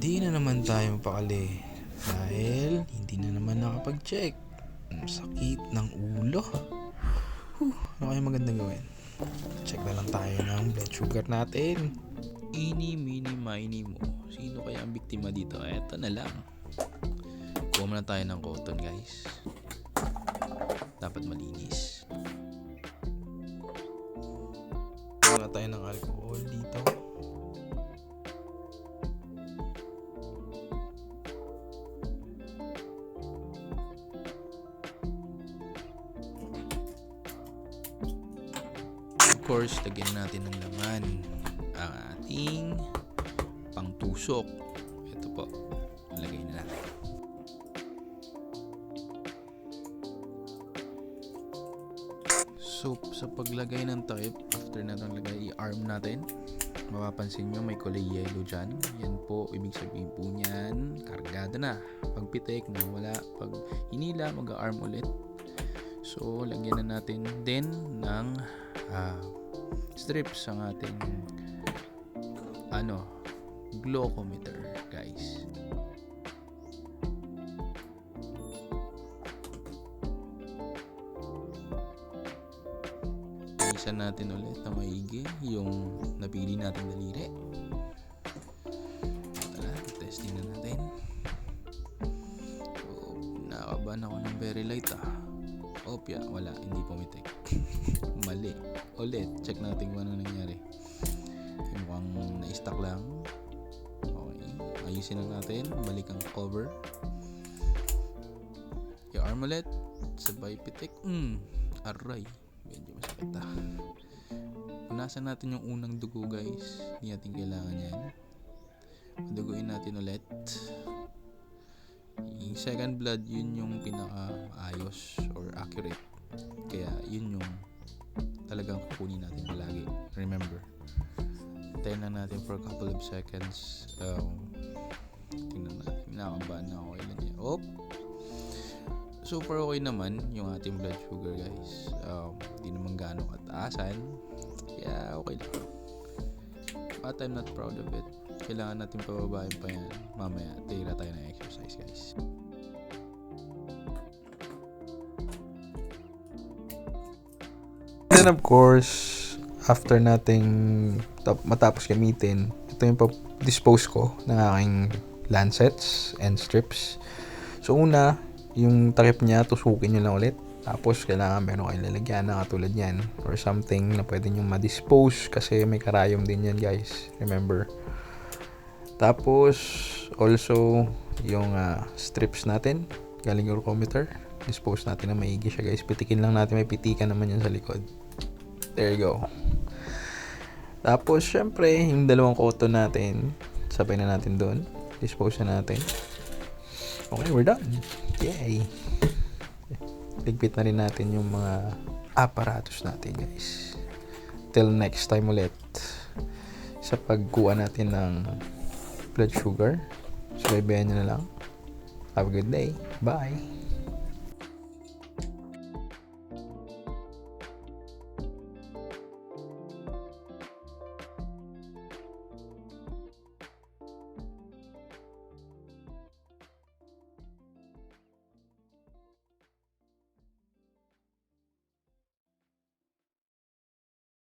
Hindi na naman tayo mapakali dahil hindi na naman nakapag-check. Ang sakit ng ulo. Ano kaya magandang gawin? Check na lang tayo ng blood sugar natin. Ini, mini, mini mo. Sino kaya ang biktima dito? Eto na lang. Kuha muna tayo ng cotton, guys. Dapat malinis. Kuha tayo ng alcohol dito. Of course, lagyan natin ng laman ang ating pangtusok. Ito po, lagay na natin. So, sa paglagay ng type, after natin lagay i-arm natin, mapapansin nyo may kulay yellow dyan. Yan po, ibig sabihin po niyan, kargado na. Pag pitik, nawala. Pag hinila, mag-arm ulit. So, lagyan na natin din ng strips ang ating glucometer, guys. Isa natin ulit na maigi yung napili nating daliri. Testing na natin. So, nakabahan ako ng very light Opya, wala, hindi pumitik. Mali. Ulit, check natin kung ano nangyari. Mukhang na-stuck lang. Okay, ayusin na natin. Balik ang cover. I-arm ulit. Sabay pitik. Aray. Medyo masakit Punasan natin yung unang dugo, guys. Hindi natin kailangan yan. Paduguin natin ulit. Yung second blood, yun yung pinaka-ayos or accurate. Kaya yun yung talagang kukunin natin palagi. Remember, tayo lang natin for a couple of seconds. Tingnan natin. Nakakabahan na ako. Ilan niya. Super okay naman yung ating blood sugar, guys. Hindi naman gaano kataasan. Kaya okay lang. But I'm not proud of it. Kailangan natin pababain pa yan. Mamaya, tira tayo ng exercise, guys. Then of course, after nating matapos gamitin, ito yung dispose ko ng aking lancets and strips. So una, yung takip niya, tusukin nyo lang ulit. Tapos kailangan meron kayong lalagyan na katulad yan or something na pwede nyo ma-dispose kasi may karayom din yan, guys. Remember. Tapos also yung strips natin galing glucometer, dispose natin na maigi siya, guys. Pitikin lang natin, may pitikan naman yan sa likod. There you go. Tapos syempre yung dalawang cotton natin, sabay na natin doon, dispose na natin. Okay, we're done. Yay. Ligpit na rin natin yung mga aparatos natin, guys. Till next time ulit sa pagkuha natin ng blood sugar. Subaybayan nyo na lang. Have a good day. Bye.